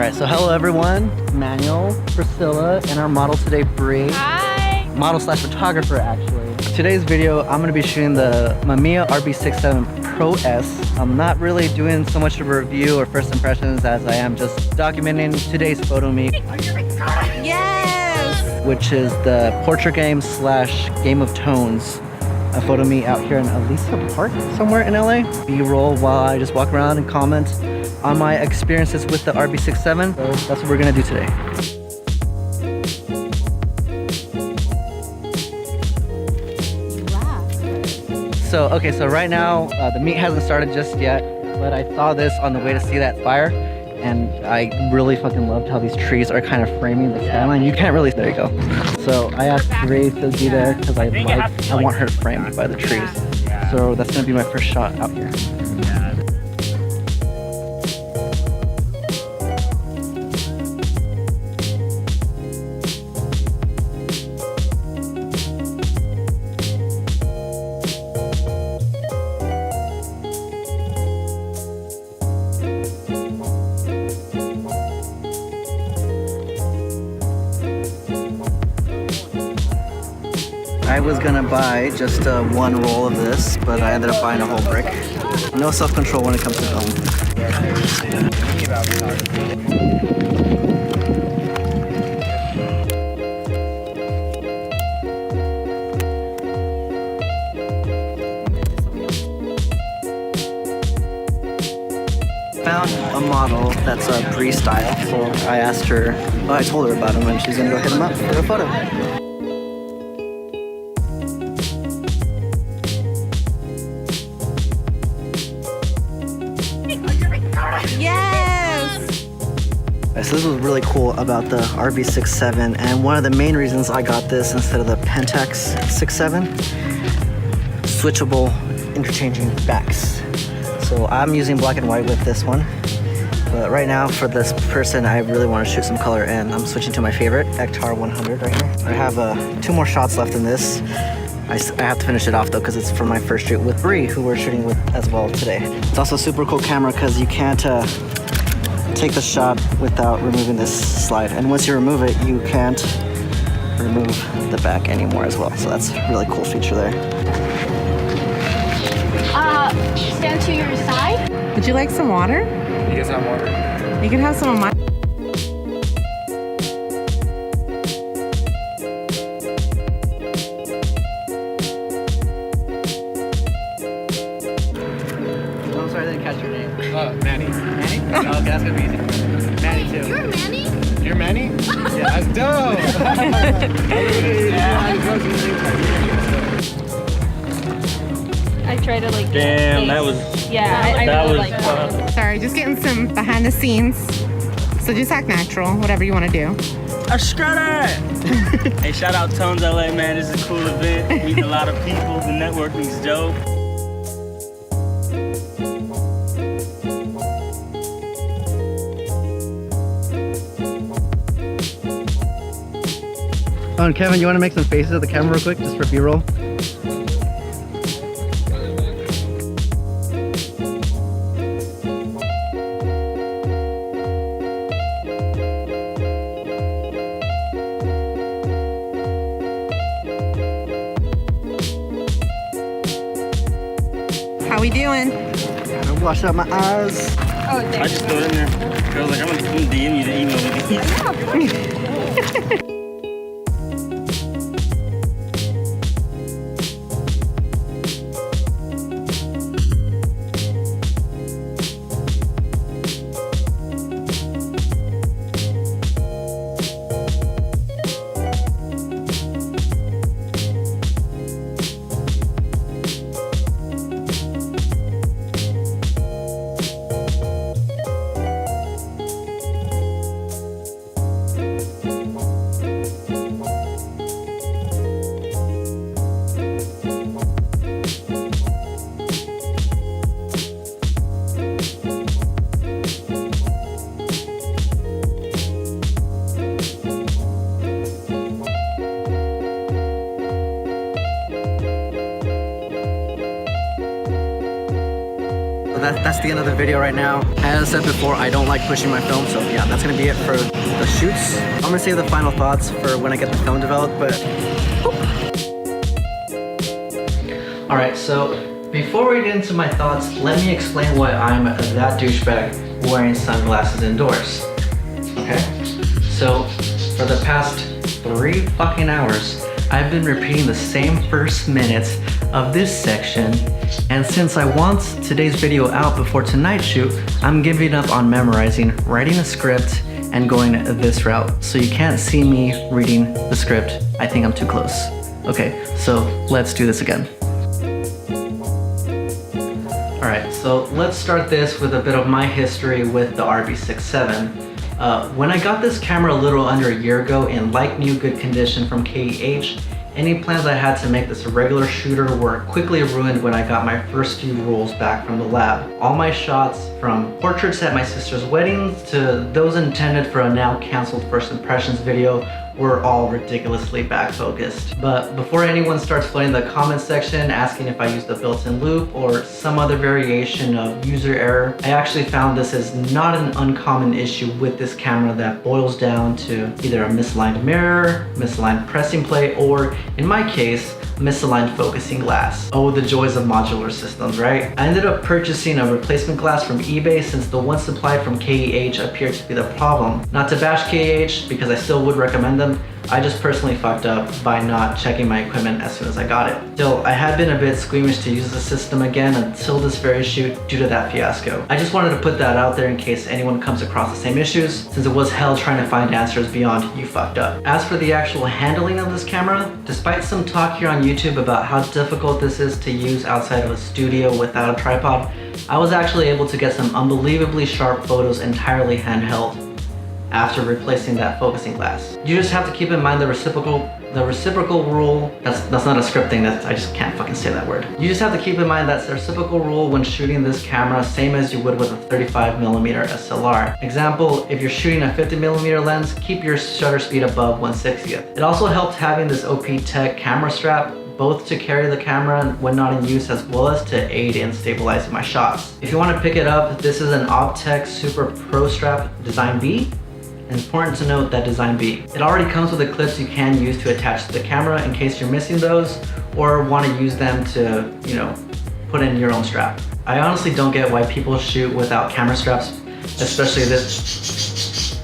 Alright, so hello everyone. Manuel, Priscilla, and our model today, Bree. Hi! Model slash photographer, actually. Today's video, I'm going to be shooting the Mamiya RB67 Pro-S. I'm not really doing so much of a review or first impressions as I am just documenting today's photo meet. Yes! Which is the portrait game slash game of tones. A photo meet out here in Elisa Park, somewhere in LA. B-roll while I just walk around and comment on my experiences with the RB67. So that's what we're gonna do today. So, okay, so right now, the meet hasn't started just yet, but I saw this on the way to see that fire, and I really fucking loved how these trees are kind of framing the skyline. You can't really, there you go. So I asked Ray to be there because I want her framed by the trees. So that's gonna be my first shot out here. I was gonna buy just one roll of this, but I ended up buying a whole brick. No self-control when it comes to film. Found a model that's a Bree style, so I asked her, I told her about him, and she's gonna go hit him up for a photo. Yes! So this was really cool about the RB67, and one of the main reasons I got this instead of the Pentax 67, switchable interchanging backs. So I'm using black and white with this one, but right now for this person I really want to shoot some color, and I'm switching to my favorite, Ektar 100 right here. I have 2 more shots left in this. I have to finish it off though because it's for my first shoot with Bree, who we're shooting with as well today. It's also a super cool camera because you can't take the shot without removing this slide, and once you remove it you can't remove the back anymore as well, so that's a really cool feature there. Stand to your side. Would you like some water? You guys have water? You can have some of mine. I'm sorry I didn't catch your name. Manny. Manny? Oh, okay, that's gonna be easy. Manny too. You're Manny? You're Manny? Yeah, that's dope! I try to like. Damn, that was. Yeah, I that really was like that. Sorry, just getting some behind the scenes. So just act natural, whatever you want to do. Hey, shout out Tones LA, man. This is a cool event. Meeting a lot of people. The networking's dope. Oh, and Kevin, you want to make some faces at the camera real quick, just for B-roll? How we doing? Gotta wash out my eyes. Oh, there. I just threw it in there. Girl was like, I'm gonna DM you the email with these. that's the end of the video right now. As I said before, I don't like pushing my film, so yeah, that's gonna be it for the shoots. I'm gonna save the final thoughts for when I get the film developed, but... Alright, so before we get into my thoughts, let me explain why I'm that douchebag wearing sunglasses indoors. Okay? So, for the past 3 fucking hours, I've been repeating the same first minutes of this section, and since I want today's video out before tonight's shoot, I'm giving up on memorizing, writing a script, and going this route. So you can't see me reading the script. I think I'm too close. Okay, so let's do this again. Alright, so let's start this with a bit of my history with the RB67. When I got this camera a little under a year ago in like new good condition from KEH, any plans I had to make this a regular shooter were quickly ruined when I got my first few rolls back from the lab. All my shots, from portraits at my sister's weddings to those intended for a now cancelled first impressions video, were all ridiculously back focused. But before anyone starts flooding the comment section asking if I used a built-in loop or some other variation of user error, I actually found this is not an uncommon issue with this camera that boils down to either a misaligned mirror, misaligned pressing plate, or in my case, misaligned focusing glass. Oh, the joys of modular systems, right? I ended up purchasing a replacement glass from eBay since the one supplied from KEH appeared to be the problem. Not to bash KEH, because I still would recommend them, I just personally fucked up by not checking my equipment as soon as I got it. Still, I had been a bit squeamish to use the system again until this very shoot due to that fiasco. I just wanted to put that out there in case anyone comes across the same issues, since it was hell trying to find answers beyond you fucked up. As for the actual handling of this camera, despite some talk here on YouTube about how difficult this is to use outside of a studio without a tripod, I was actually able to get some unbelievably sharp photos entirely handheld after replacing that focusing glass. You just have to keep in mind the reciprocal rule. That's not a script thing, I just can't fucking say that word. You just have to keep in mind that's the reciprocal rule when shooting this camera, same as you would with a 35mm SLR. Example, if you're shooting a 50mm lens, keep your shutter speed above 1/60th. It also helped having this OP Tech camera strap, both to carry the camera when not in use as well as to aid in stabilizing my shots. If you want to pick it up, this is an Optech Super Pro Strap Design B. Important to note that Design B. It already comes with the clips you can use to attach to the camera in case you're missing those or want to use them to, you know, put in your own strap. I honestly don't get why people shoot without camera straps, especially this.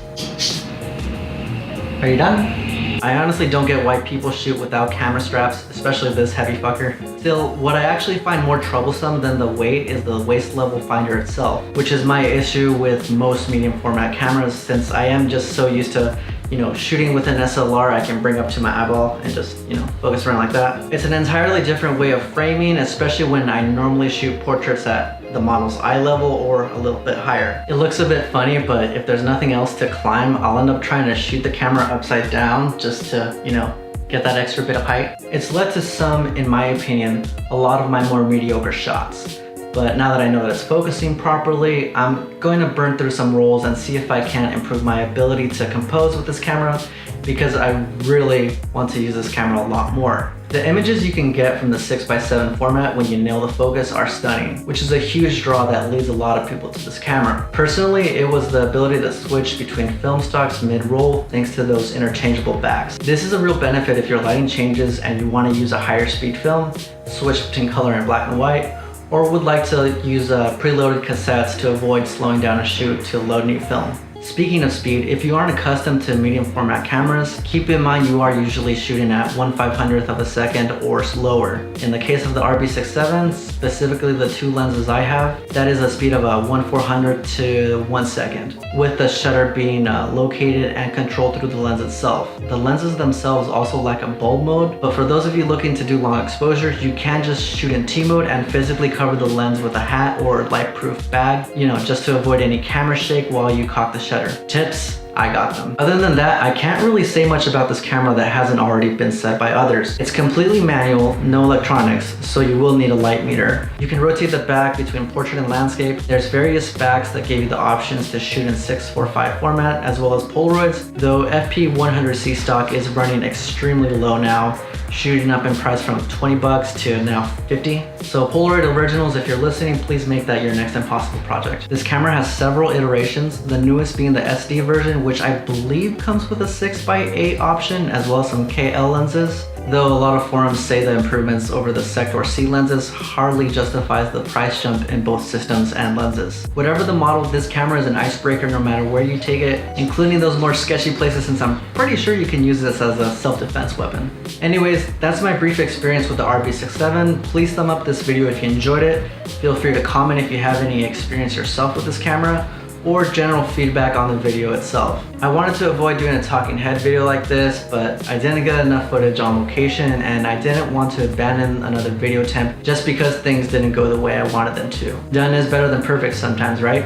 Are you done? I honestly don't get why people shoot without camera straps, especially this heavy fucker. Still, what I actually find more troublesome than the weight is the waist level finder itself, which is my issue with most medium format cameras since I am just so used to, you know, shooting with an SLR I can bring up to my eyeball and just, you know, focus around like that. It's an entirely different way of framing, especially when I normally shoot portraits at the model's eye level or a little bit higher. It looks a bit funny, but if there's nothing else to climb, I'll end up trying to shoot the camera upside down just to, you know, get that extra bit of height. It's led to some, in my opinion, a lot of my more mediocre shots. But now that I know that it's focusing properly, I'm going to burn through some rolls and see if I can improve my ability to compose with this camera, because I really want to use this camera a lot more. The images you can get from the 6x7 format when you nail the focus are stunning, which is a huge draw that leads a lot of people to this camera. Personally, it was the ability to switch between film stocks mid-roll thanks to those interchangeable backs. This is a real benefit if your lighting changes and you want to use a higher speed film, switch between color and black and white, or would like to use preloaded cassettes to avoid slowing down a shoot to load new film. Speaking of speed, if you aren't accustomed to medium format cameras, keep in mind you are usually shooting at 1/500th of a second or slower. In the case of the RB67, specifically the two lenses I have, that is a speed of 1/400th to 1 second, with the shutter being located and controlled through the lens itself. The lenses themselves also lack a bulb mode, but for those of you looking to do long exposures, you can just shoot in T mode and physically cover the lens with a hat or light proof bag, you know, just to avoid any camera shake while you cock the shutter. Tips: I got them. Other than that, I can't really say much about this camera that hasn't already been said by others. It's completely manual, no electronics, so you will need a light meter. You can rotate the back between portrait and landscape. There's various backs that give you the options to shoot in 6:4:5 format as well as Polaroids, though FP100C stock is running extremely low now, shooting up in price from 20 bucks to now 50. So Polaroid originals, if you're listening, please make that your next impossible project. This camera has several iterations, the newest being the SD version, which I believe comes with a 6x8 option as well as some KL lenses. Though a lot of forums say the improvements over the Sector C lenses hardly justifies the price jump in both systems and lenses. Whatever the model, this camera is an icebreaker no matter where you take it, including those more sketchy places, since I'm pretty sure you can use this as a self-defense weapon. Anyways, that's my brief experience with the RB67. Please thumb up this video if you enjoyed it. Feel free to comment if you have any experience yourself with this camera, or general feedback on the video itself. I wanted to avoid doing a talking head video like this, but I didn't get enough footage on location and I didn't want to abandon another video attempt just because things didn't go the way I wanted them to. Done is better than perfect sometimes, right?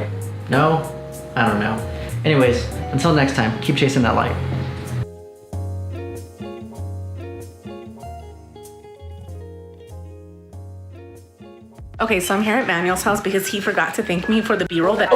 No? I don't know. Anyways, until next time, keep chasing that light. Okay, so I'm here at Manuel's house because he forgot to thank me for the B-roll that